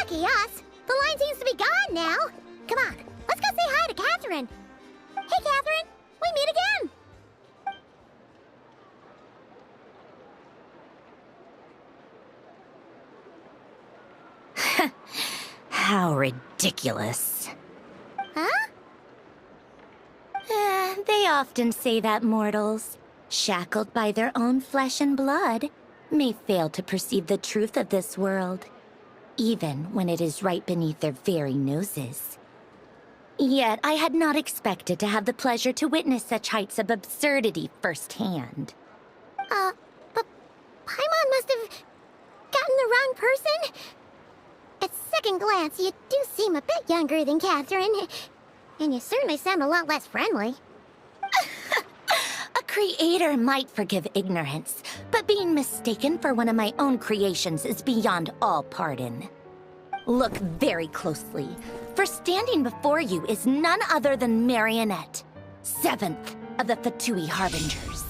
Lucky us. The line seems to be gone now. Come on, let's go say hi to Catherine. Hey, Catherine, we meet again. How ridiculous. Huh? They often say that mortals, shackled by their own flesh and blood, may fail to perceive the truth of this world, even when it is right beneath their very noses. Yet I had not expected to have the pleasure to witness such heights of absurdity firsthand. But Paimon must have gotten the wrong person? At second glance, you do seem a bit younger than Catherine. And you certainly sound a lot less friendly. A creator might forgive ignorance, but being mistaken for one of my own creations is beyond all pardon. Look very closely, for standing before you is none other than Marionette, 7th of the Fatui Harbingers.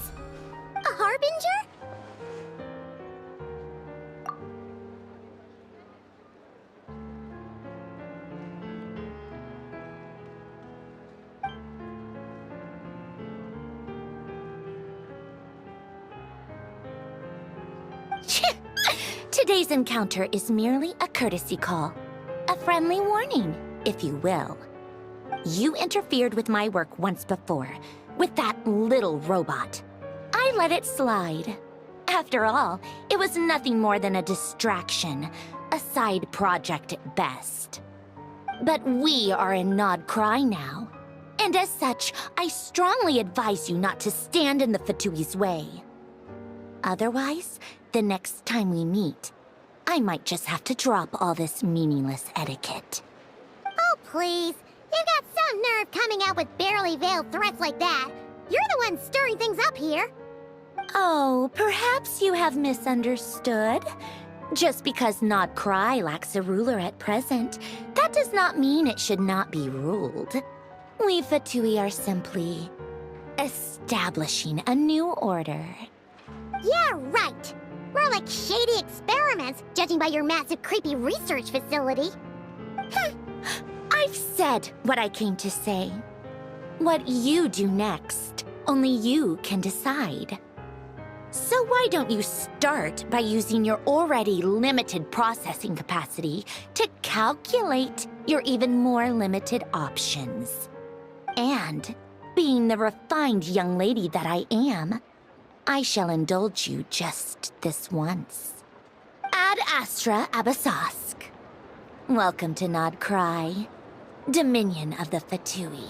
A harbinger? Today's encounter is merely a courtesy call. A friendly warning, if you will. You interfered with my work once before, with that little robot. I let it slide. After all, it was nothing more than a distraction, a side project at best. But we are in Nod Cry now, and as such, I strongly advise you not to stand in the Fatui's way. Otherwise, the next time we meet, I might just have to drop all this meaningless etiquette. Oh, please. You've got some nerve coming out with barely veiled threats like that. You're the one stirring things up here. Oh, perhaps you have misunderstood. Just because Nod Cry lacks a ruler at present, that does not mean it should not be ruled. We Fatui are simply establishing a new order. Yeah, right. More like shady experiments, judging by your massive, creepy research facility. I've said what I came to say. What you do next, only you can decide. So why don't you start by using your already limited processing capacity to calculate your even more limited options? And, being the refined young lady that I am, I shall indulge you just this once. Ad Astra Abasask. Welcome to Nod Cry, Dominion of the Fatui.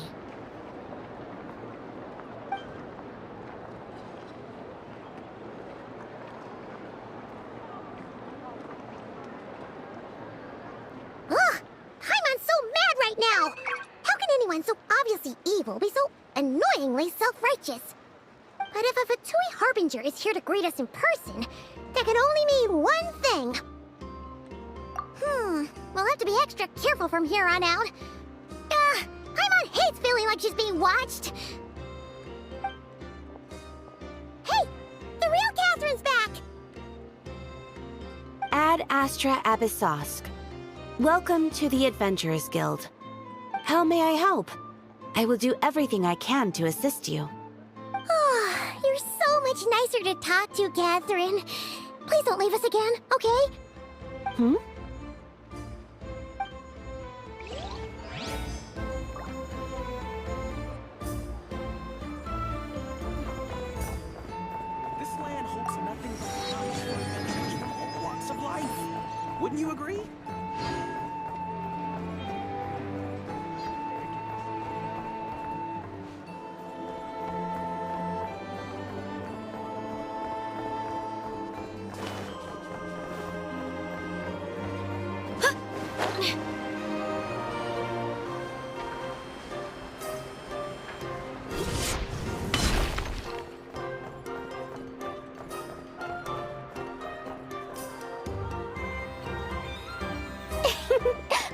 Ugh! Paimon's so mad right now! How can anyone so obviously evil be so annoyingly self-righteous? But if a Fatui Harbinger is here to greet us in person, that can only mean one thing. We'll have to be extra careful from here on out. Paimon hates feeling like she's being watched. Hey! The real Catherine's back! Ad Astra Abyssosque. Welcome to the Adventurers Guild. How may I help? I will do everything I can to assist you. You're so much nicer to talk to, Catherine. Please don't leave us again, okay? This land holds nothing but promise for adventures from all walks of life. Wouldn't you agree?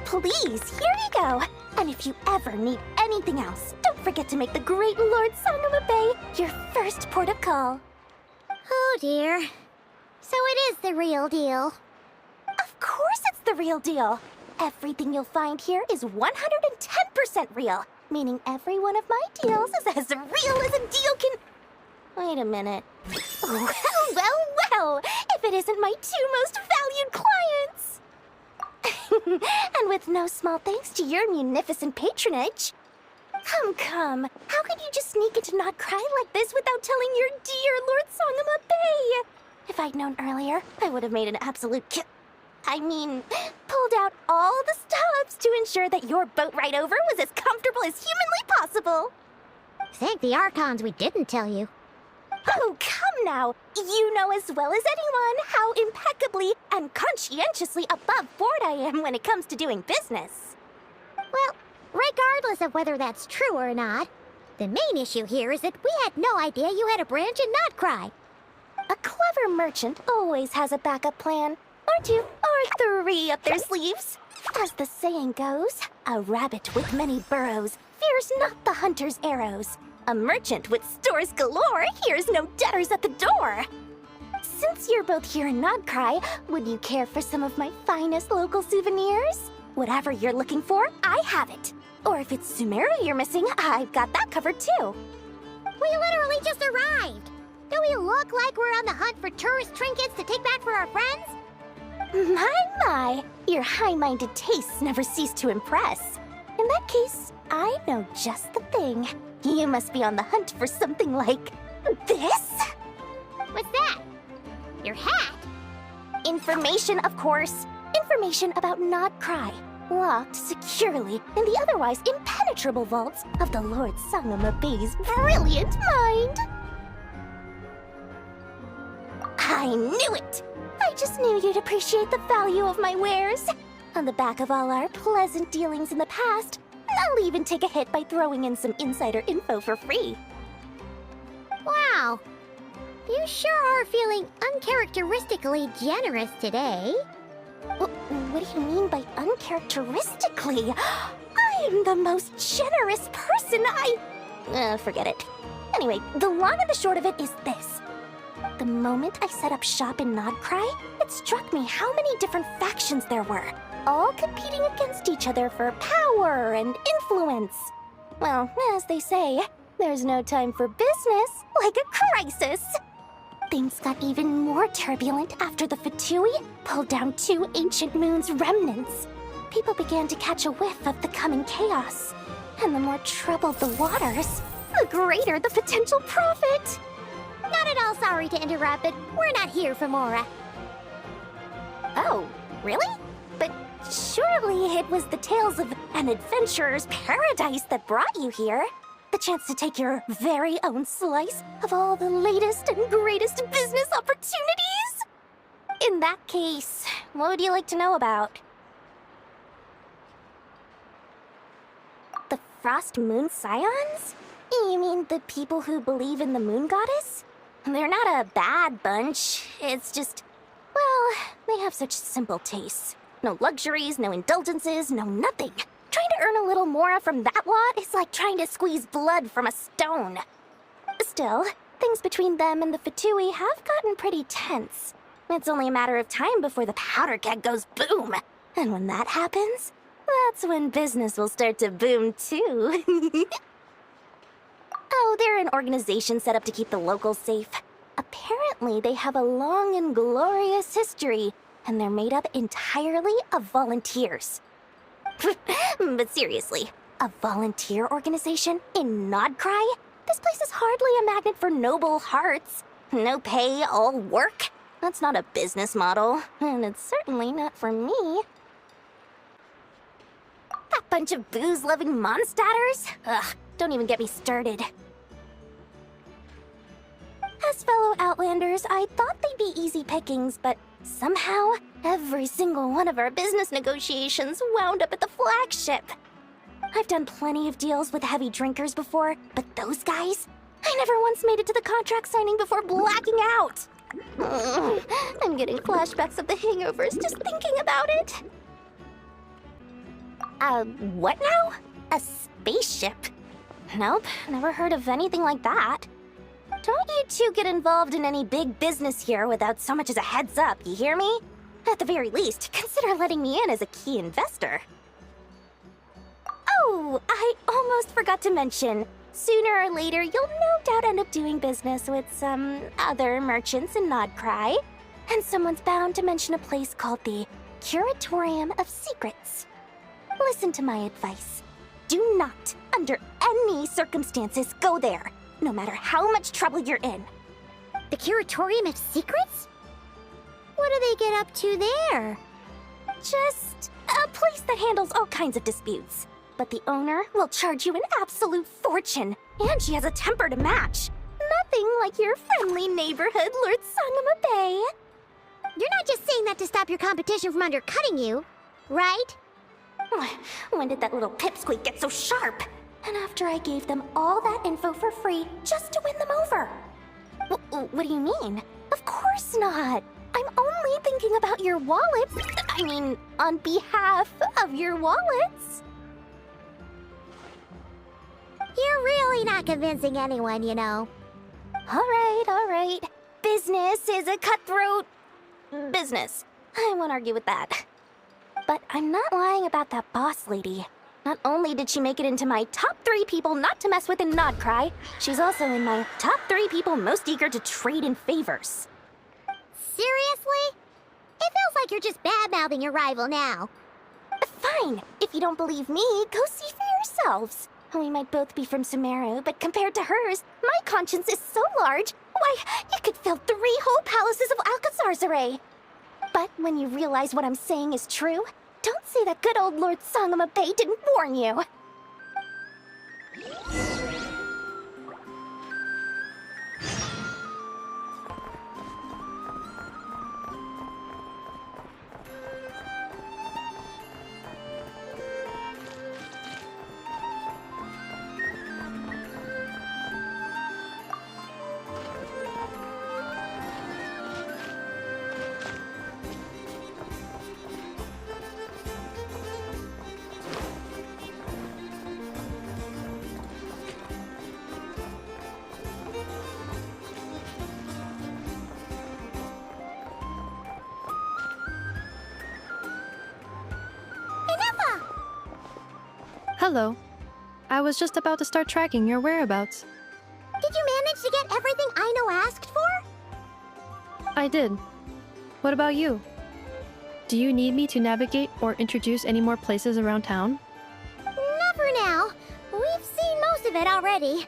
Please, here you go. And if you ever need anything else, don't forget to make the great Lord Song of the Bay your first port of call. Oh dear. So it is the real deal. Of course it's the real deal. Everything you'll find here is 110% real, meaning every one of my deals is as real as a deal can... Wait a minute. Well, if it isn't my two most valued clients! And with no small thanks to your munificent patronage. Come, how could you just sneak into Not Cry like this without telling your dear Lord Sangama Bay? If I'd known earlier, I would have made an absolute pulled out all the stops to ensure that your boat ride over was as comfortable as humanly possible. Thank the Archons we didn't tell you. Oh, come now. You know as well as anyone how impeccably and conscientiously above board I am when it comes to doing business. Well, regardless of whether that's true or not, the main issue here is that we had no idea you had a branch in Notcry. A clever merchant always has a backup plan. Or two, or three up their sleeves. As the saying goes, a rabbit with many burrows fears not the hunter's arrows. A merchant with stores galore hears no debtors at the door. Since you're both here in Nodcry, would you care for some of my finest local souvenirs? Whatever you're looking for, I have it. Or if it's Sumeru you're missing, I've got that covered too. We literally just arrived. Do we look like we're on the hunt for tourist trinkets to take back for our friends? My, your high-minded tastes never cease to impress. In that case, I know just the thing. You must be on the hunt for something like this? What's that? Your hat? Information, of course. Information about Nodcry, locked securely in the otherwise impenetrable vaults of the Lord Sangama Bay's brilliant mind. I knew it! I just knew you'd appreciate the value of my wares. On the back of all our pleasant dealings in the past, I'll even take a hit by throwing in some insider info for free. Wow. You sure are feeling uncharacteristically generous today. What do you mean by uncharacteristically? I am the most generous person forget it. Anyway, the long and the short of it is this. The moment I set up shop in Nodcry, it struck me how many different factions there were, all competing against each other for power and influence. Well, as they say, there's no time for business like a crisis. Things got even more turbulent after the Fatui pulled down two ancient moon's remnants. People began to catch a whiff of the coming chaos. And the more troubled the waters, the greater the potential profit. Not at all sorry to interrupt, but we're not here for Mora. Oh, really? But surely it was the tales of an adventurer's paradise that brought you here. The chance to take your very own slice of all the latest and greatest business opportunities? In that case, what would you like to know about? The Frost Moon Scions? You mean the people who believe in the Moon Goddess? They're not a bad bunch. It's just, well, they have such simple tastes. No luxuries, no indulgences, no nothing. Trying to earn a little more from that lot is like trying to squeeze blood from a stone. Still, things between them and the Fatui have gotten pretty tense. It's only a matter of time before the powder keg goes boom. And when that happens, that's when business will start to boom too. Oh, they're an organization set up to keep the locals safe. Apparently, they have a long and glorious history, and they're made up entirely of volunteers. But seriously, a volunteer organization in Nodcry? This place is hardly a magnet for noble hearts. No pay, all work. That's not a business model, and it's certainly not for me. That bunch of booze-loving monstaters? Ugh, don't even get me started. As fellow Outlanders, I thought they'd be easy pickings, but somehow, every single one of our business negotiations wound up at the flagship. I've done plenty of deals with heavy drinkers before, but those guys? I never once made it to the contract signing before blacking out. I'm getting flashbacks of the hangovers just thinking about it. What now? A spaceship? Nope, never heard of anything like that. Don't you two get involved in any big business here without so much as a heads up, you hear me? At the very least, consider letting me in as a key investor. Oh, I almost forgot to mention. Sooner or later, you'll no doubt end up doing business with some other merchants in Nodcry. And someone's bound to mention a place called the Curatorium of Secrets. Listen to my advice. Do not, under any circumstances, go there, no matter how much trouble you're in. The Curatorium of Secrets? What do they get up to there? Just a place that handles all kinds of disputes. But the owner will charge you an absolute fortune, and she has a temper to match. Nothing like your friendly neighborhood Lord Sangama Bay. You're not just saying that to stop your competition from undercutting you, right? When did that little pipsqueak get so sharp? And after I gave them all that info for free just to win them over. What do you mean? Of course not. I'm only thinking about your wallets. I mean, on behalf of your wallets. You're really not convincing anyone, you know. All right. Business is a cutthroat business. I won't argue with that. But I'm not lying about that boss lady. Not only did she make it into my top 3 people not to mess with in Nodcry, she's also in my top 3 people most eager to trade in favors. Seriously? It feels like you're just bad-mouthing your rival now. Fine. If you don't believe me, go see for yourselves. We might both be from Sumeru, but compared to hers, my conscience is so large, why, it could fill 3 whole palaces of Alcazar's. But when you realize what I'm saying is true, don't say that good old Lord Sangama Bay didn't warn you. Hello. I was just about to start tracking your whereabouts. Did you manage to get everything Aino asked for? I did. What about you? Do you need me to navigate or introduce any more places around town? Not for now. We've seen most of it already.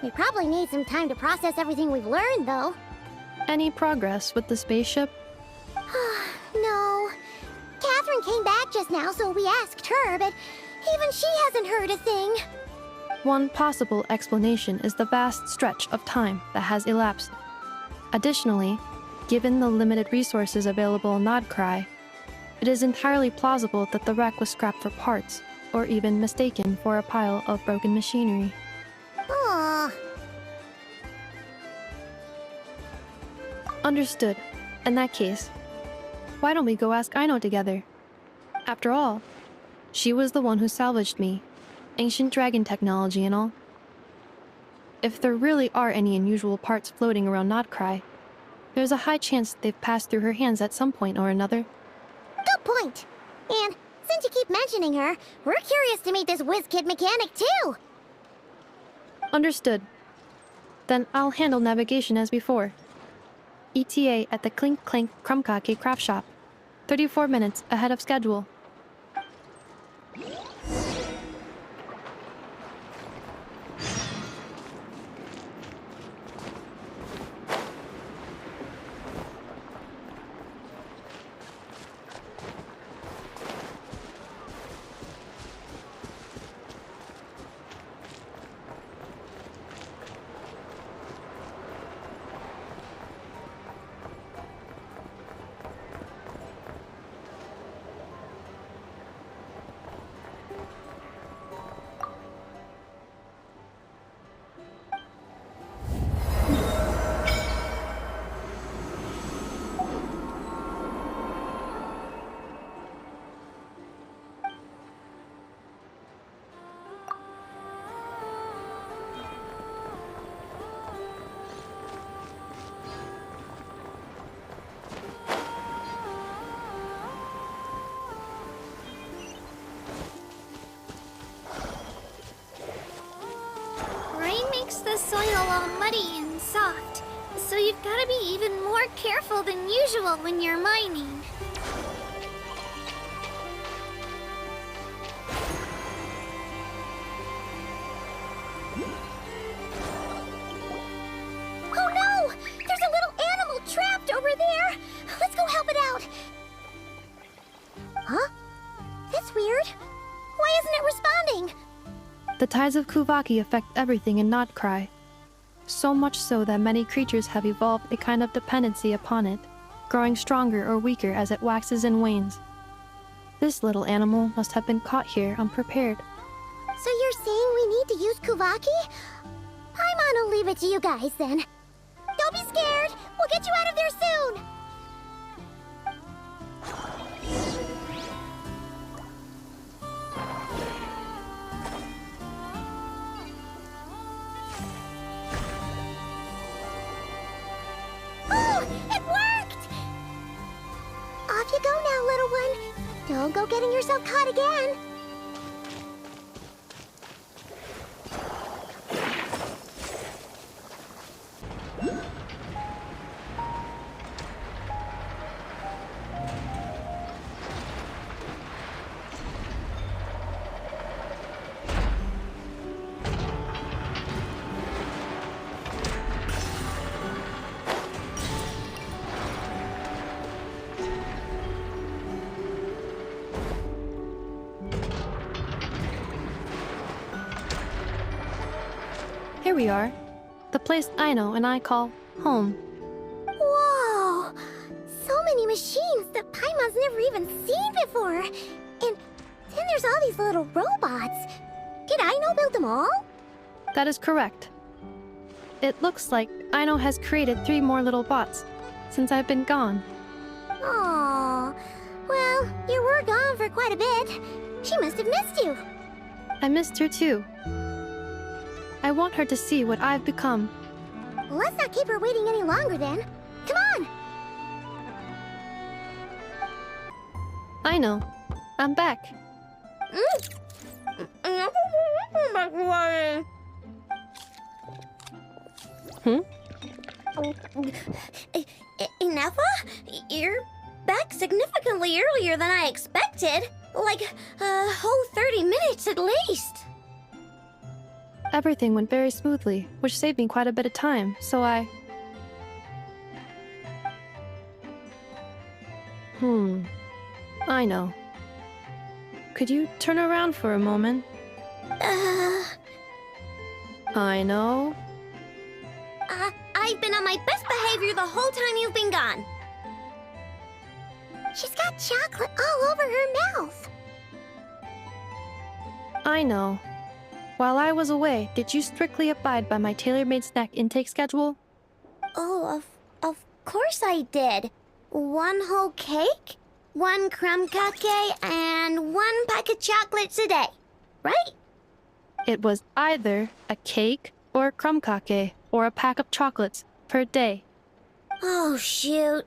We probably need some time to process everything we've learned, though. Any progress with the spaceship? No. Catherine came back just now, so we asked her, but even she hasn't heard a thing. One possible explanation is the vast stretch of time that has elapsed. Additionally, given the limited resources available in Nodcry, it is entirely plausible that the wreck was scrapped for parts, or even mistaken for a pile of broken machinery. Aw. Understood. In that case, why don't we go ask Aino together? After all, she was the one who salvaged me, ancient dragon technology and all. If there really are any unusual parts floating around Nodcry, there's a high chance they've passed through her hands at some point or another. Good point. And since you keep mentioning her, we're curious to meet this whiz-kid mechanic, too. Understood. Then I'll handle navigation as before. ETA at the Clink Clank Krumkake craft shop. 34 minutes ahead of schedule. makes the soil all muddy and soft, so you've got to be even more careful than usual when you're mining. Oh no! There's a little animal trapped over there! Let's go help it out! Huh? That's weird. Why isn't it responding? The tides of Kuvaki affect everything in Nodcry. So much so that many creatures have evolved a kind of dependency upon it, growing stronger or weaker as it waxes and wanes. This little animal must have been caught here unprepared. So you're saying we need to use Kuvaki? Paimon will leave it to you guys then. Don't be scared! We'll get you out of there soon! Oh! It worked! Off you go now, little one. Don't go getting yourself caught again. Here we are. The place Aino and I call home. Whoa! So many machines that Paimon's never even seen before. And then there's all these little robots. Did Aino build them all? That is correct. It looks like Aino has created 3 more little bots since I've been gone. Aww. Well, you were gone for quite a bit. She must have missed you. I missed her too. I want her to see what I've become. Well, let's not keep her waiting any longer then. Come on! Aino, I'm back. Ineffa? You're back significantly earlier than I expected. Like a whole 30 minutes at least. Everything went very smoothly, which saved me quite a bit of time, so I... Aino. Could you turn around for a moment? Aino? I've been on my best behavior the whole time you've been gone. She's got chocolate all over her mouth. Aino. While I was away, did you strictly abide by my tailor-made snack intake schedule? Oh, of course I did. 1 whole cake, 1 crumb cake, and 1 pack of chocolates a day, right? It was either a cake or a crumb cake or a pack of chocolates per day. Oh, shoot.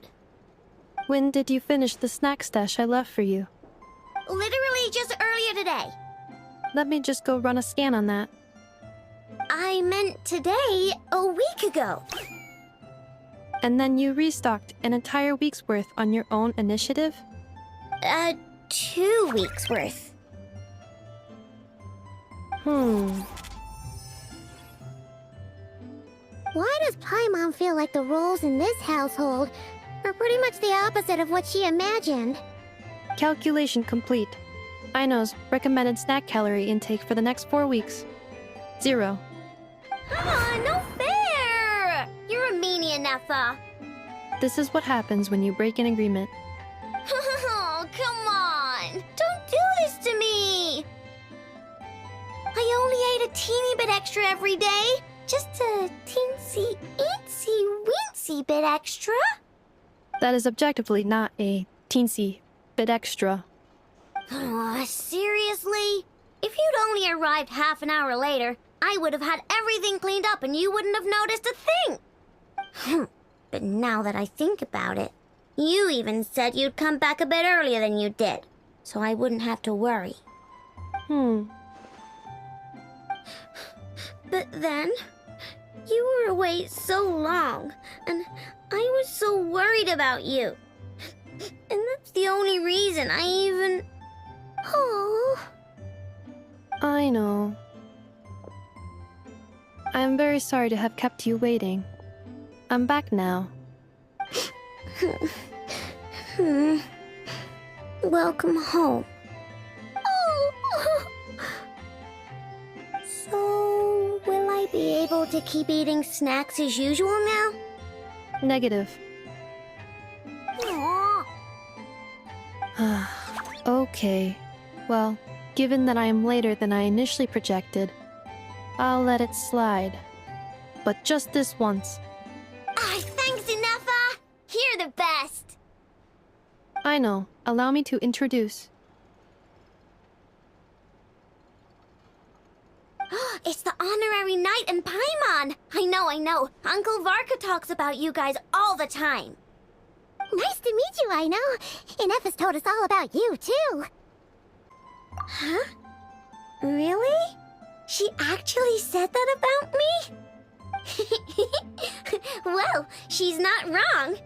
When did you finish the snack stash I left for you? Literally just earlier today. Let me just go run a scan on that. I meant today, a week ago. And then you restocked an entire week's worth on your own initiative? 2 weeks worth. Why does Paimon feel like the roles in this household are pretty much the opposite of what she imagined? Calculation complete. Aino's recommended snack calorie intake for the next 4 weeks. 0. No fair! You're a meanie, Ineffa. This is what happens when you break an agreement. Oh, come on! Don't do this to me! I only ate a teeny bit extra every day. Just a teensy, eensy, weensy bit extra. That is objectively not a teensy bit extra. Seriously? If you'd only arrived half an hour later, I would have had everything cleaned up and you wouldn't have noticed a thing. But now that I think about it, you even said you'd come back a bit earlier than you did, so I wouldn't have to worry. But then, You were away so long, and I was so worried about you. And that's the only reason I even... Oh. I know. I'm very sorry to have kept you waiting. I'm back now. Welcome home. Oh. So, will I be able to keep eating snacks as usual now? Negative. Aw. Okay. Well, given that I am later than I initially projected, I'll let it slide. But just this once. Thanks, Inefa! You're the best! I know. Allow me to introduce. It's the honorary knight and Paimon! I know. Uncle Varka talks about you guys all the time. Nice to meet you, Aino. Inefa's told us all about you, too. Huh? Really? She actually said that about me? Well, she's not wrong.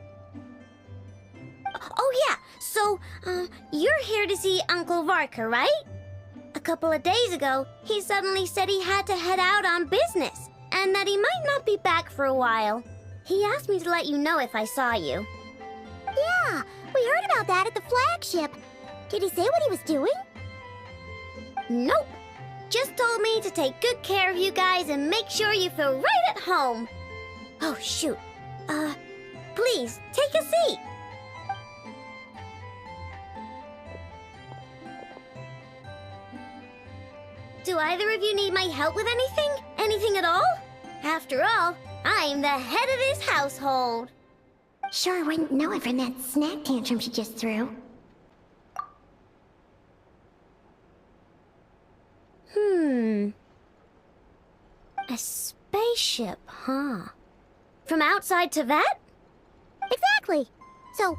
Oh yeah, so, you're here to see Uncle Varka, right? A couple of days ago, he suddenly said he had to head out on business, and that he might not be back for a while. He asked me to let you know if I saw you. Yeah, we heard about that at the flagship. Did he say what he was doing? Nope. Just told me to take good care of you guys and make sure you feel right at home. Oh, shoot. Please, take a seat. Do either of you need my help with anything? Anything at all? After all, I'm the head of this household. Sure wouldn't know it from that snack tantrum she just threw. A spaceship, huh? From outside to that? Exactly. So,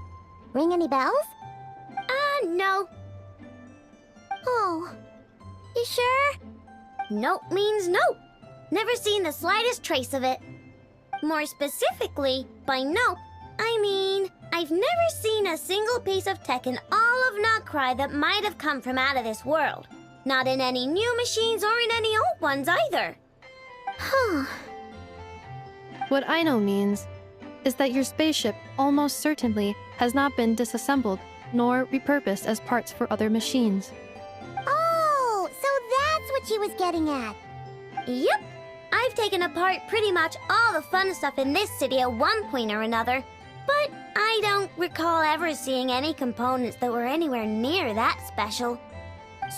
ring any bells? No. Oh. You sure? Nope means nope. Never seen the slightest trace of it. More specifically, by nope, I mean, I've never seen a single piece of tech in all of Nokrai that might have come from out of this world. Not in any new machines or in any old ones either. Huh. What Aino means is that your spaceship almost certainly has not been disassembled nor repurposed as parts for other machines. Oh, so that's what she was getting at. Yep. I've taken apart pretty much all the fun stuff in this city at one point or another, but I don't recall ever seeing any components that were anywhere near that special.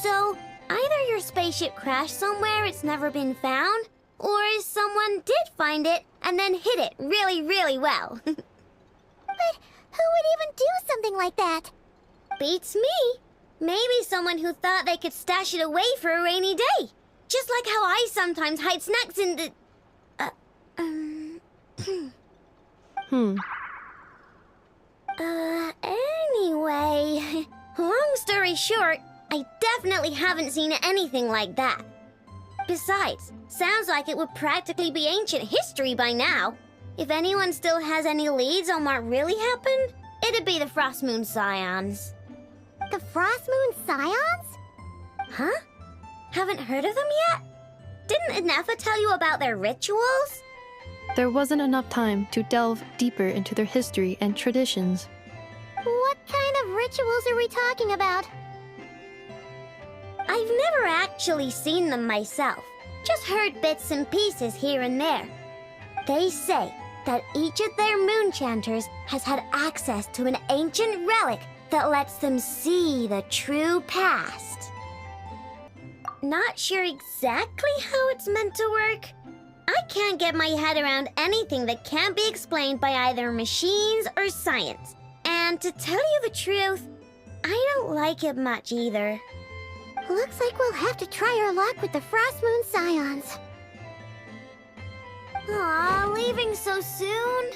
So, either your spaceship crashed somewhere it's never been found, or someone did find it and then hid it really, really well. But who would even do something like that? Beats me. Maybe someone who thought they could stash it away for a rainy day. Just like how I sometimes hide snacks in the... Anyway... Long story short, I definitely haven't seen anything like that. Besides, sounds like it would practically be ancient history by now. If anyone still has any leads on what really happened, it'd be the Frost Moon Scions. The Frost Moon Scions? Huh? Haven't heard of them yet? Didn't Inefa tell you about their rituals? There wasn't enough time to delve deeper into their history and traditions. What kind of rituals are we talking about? I've never actually seen them myself, just heard bits and pieces here and there. They say that each of their moon chanters has had access to an ancient relic that lets them see the true past. Not sure exactly how it's meant to work. I can't get my head around anything that can't be explained by either machines or science. And to tell you the truth, I don't like it much either. Looks like we'll have to try our luck with the Frost Moon Scions. Aw, leaving so soon?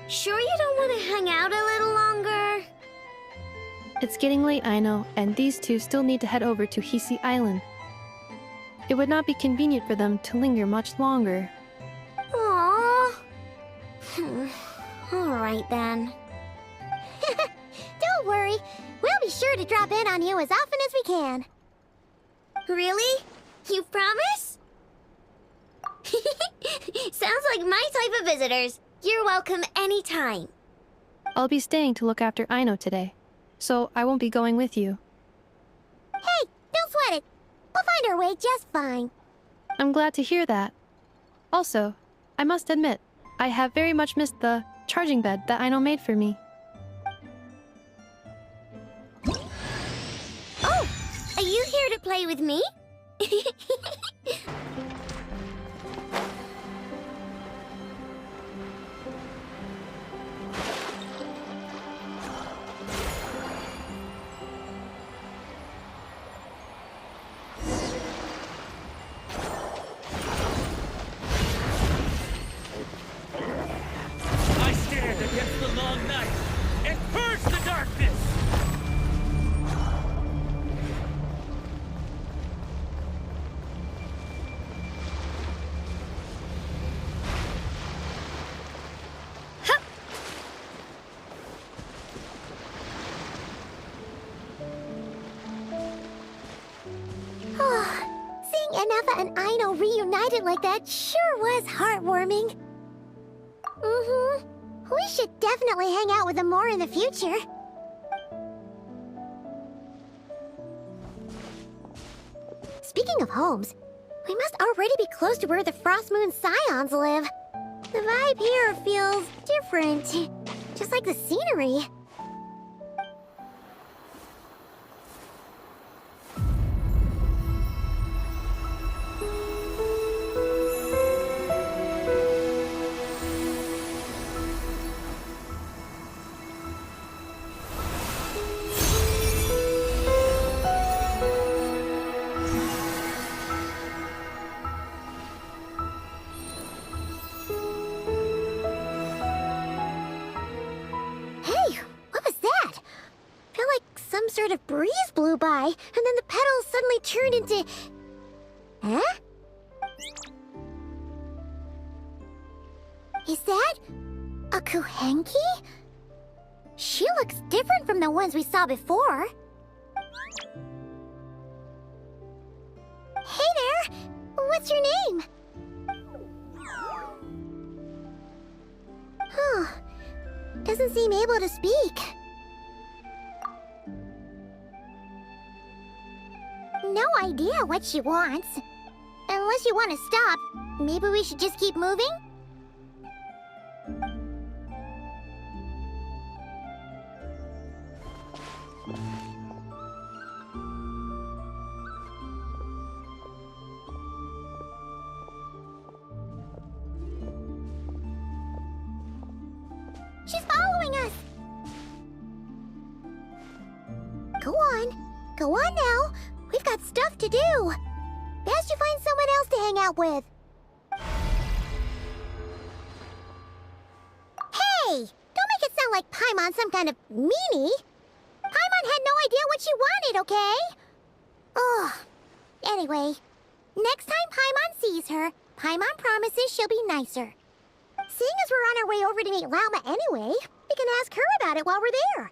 Sure you don't want to hang out a little longer? It's getting late, I know, and these two still need to head over to Hisi Island. It would not be convenient for them to linger much longer. Aw, Alright then. Don't worry. We'll be sure to drop in on you as often as we can. Really? You promise? Sounds like my type of visitors. You're welcome anytime. I'll be staying to look after Aino today, so I won't be going with you. Hey, don't sweat it. We'll find our way just fine. I'm glad to hear that. Also, I must admit, I have very much missed the charging bed that Aino made for me. Oh, are you here to play with me? I stand against the long night and purge the darkness! Seeing Anafa and Aino reunited like that sure was heartwarming. We should definitely hang out with them more in the future. Speaking of homes, we must already be close to where the Frost Moon Scions live. The vibe here feels different, just like the scenery. Some sort of breeze blew by, and then the petals suddenly turned into... Huh? Is that... a Kuhenki? She looks different from the ones we saw before. Hey there! What's your name? Huh. Doesn't seem able to speak. No idea what she wants. Unless you want to stop, maybe we should just keep moving? She's following us! Go on. Go on now. We've got stuff to do. Best you find someone else to hang out with. Hey! Don't make it sound like Paimon's some kind of meanie. Paimon had no idea what she wanted, okay? Ugh. Anyway, next time Paimon sees her, Paimon promises she'll be nicer. Seeing as we're on our way over to meet Lauma anyway, we can ask her about it while we're there.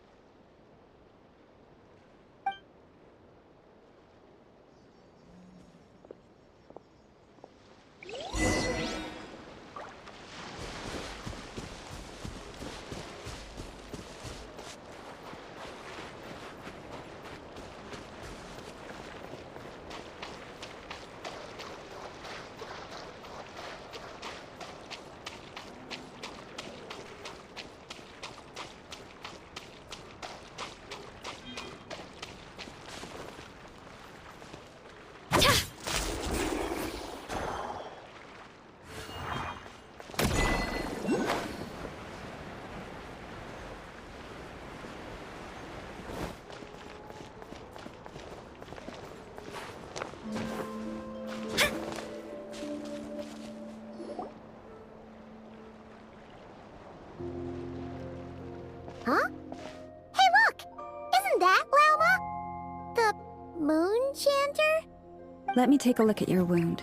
Huh? Hey, look! Isn't that Lauma? The moon chanter? Let me take a look at your wound.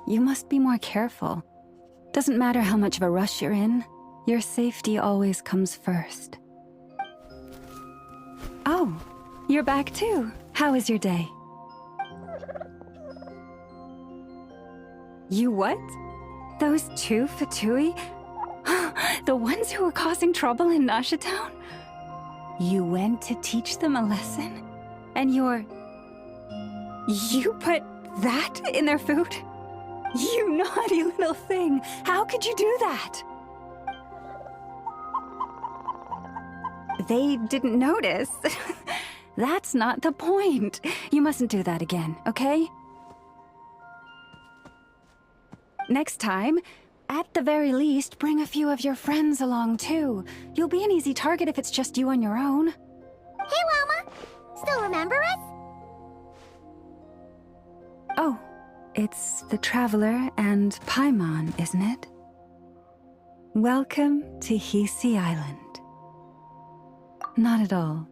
You must be more careful. Doesn't matter how much of a rush you're in, your safety always comes first. Oh, you're back too. How was your day? You what? Those two Fatui? The ones who were causing trouble in Nasha Town? You went to teach them a lesson? And you put that in their food? You naughty little thing! How could you do that? They didn't notice. That's not the point. You mustn't do that again, okay? Next time, at the very least, bring a few of your friends along too. You'll be an easy target if it's just you on your own. Hey, Llama! Still remember us? Oh, it's the Traveler and Paimon, isn't it? Welcome to Hisi Island. Not at all.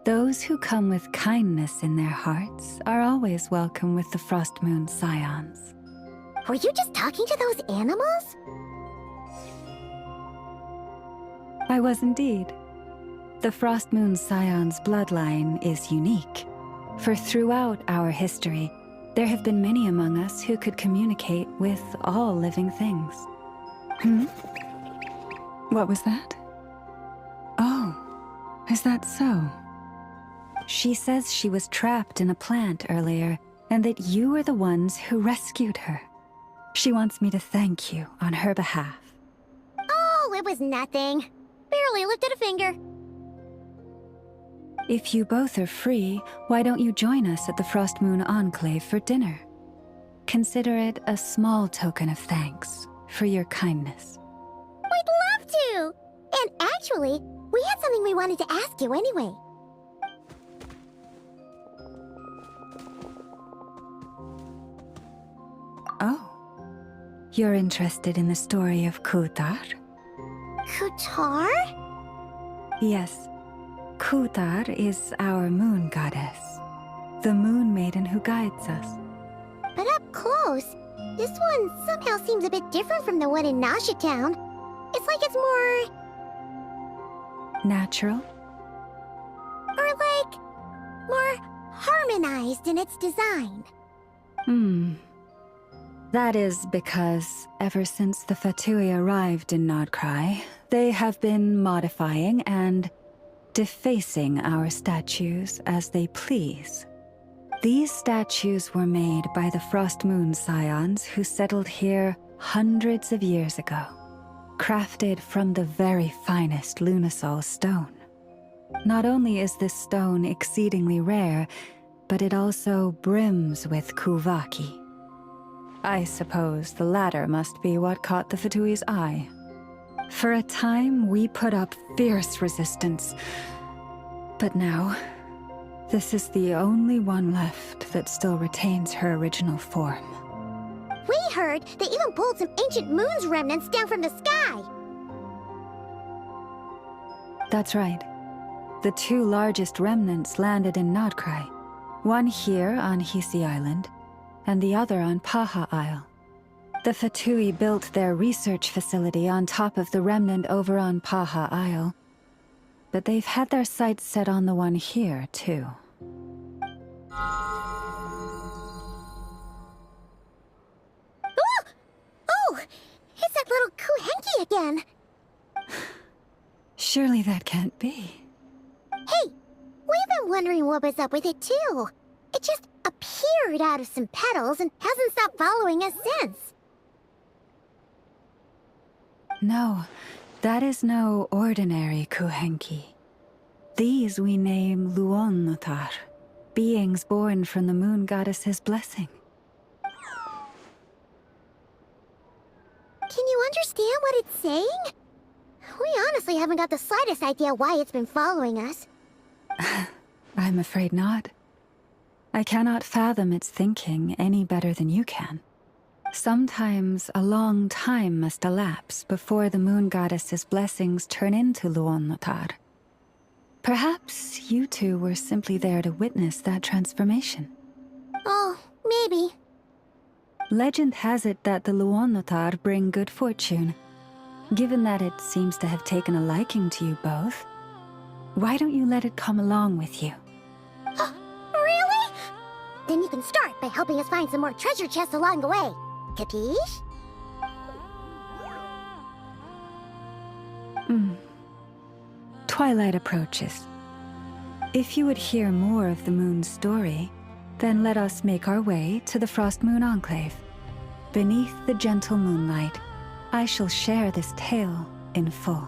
Those who come with kindness in their hearts are always welcome with the Frost Moon Scions. Were you just talking to those animals? I was indeed. The Frost Moon Scion's bloodline is unique, for throughout our history, there have been many among us who could communicate with all living things. What was that? Oh, is that so? She says she was trapped in a plant earlier, and that you were the ones who rescued her. She wants me to thank you on her behalf. Oh, it was nothing. Barely lifted a finger. If you both are free, why don't you join us at the Frost Moon Enclave for dinner? Consider it a small token of thanks for your kindness. We'd love to! And actually, we had something we wanted to ask you anyway. Oh. You're interested in the story of Kutar? Kutar? Yes. Kutar is our moon goddess. The moon maiden who guides us. But up close, this one somehow seems a bit different from the one in Nasha Town. It's like it's more... Natural? Or like... more harmonized in its design. That is because, ever since the Fatui arrived in Nodcry, they have been modifying and defacing our statues as they please. These statues were made by the Frost Moon Scions who settled here hundreds of years ago, crafted from the very finest Lunasol stone. Not only is this stone exceedingly rare, but it also brims with Kuvaki. I suppose the latter must be what caught the Fatui's eye. For a time, we put up fierce resistance. But now, this is the only one left that still retains her original form. We heard they even pulled some ancient moon's remnants down from the sky. That's right. The two largest remnants landed in Nodcry. One here on Hisi Island, and the other on Paha Isle. The Fatui built their research facility on top of the remnant over on Paha Isle, but they've had their sights set on the one here, too. Oh! It's that little Kuhenki again! Surely that can't be. Hey! We've been wondering what was up with it, too. It just appeared out of some petals and hasn't stopped following us since. No, that is no ordinary Kuhenki. These we name Luonnotar, beings born from the moon goddess's blessing. Can you understand what it's saying? We honestly haven't got the slightest idea why it's been following us. I'm afraid not. I cannot fathom its thinking any better than you can. Sometimes a long time must elapse before the moon goddess's blessings turn into Luonnotar. Perhaps you two were simply there to witness that transformation. Oh, maybe. Legend has it that the Luonotar bring good fortune. Given that it seems to have taken a liking to you both, why don't you let it come along with you? Really? Then you can start by helping us find some more treasure chests along the way. Capiche? Twilight approaches. If you would hear more of the moon's story, then let us make our way to the Frost Moon Enclave. Beneath the gentle moonlight, I shall share this tale in full.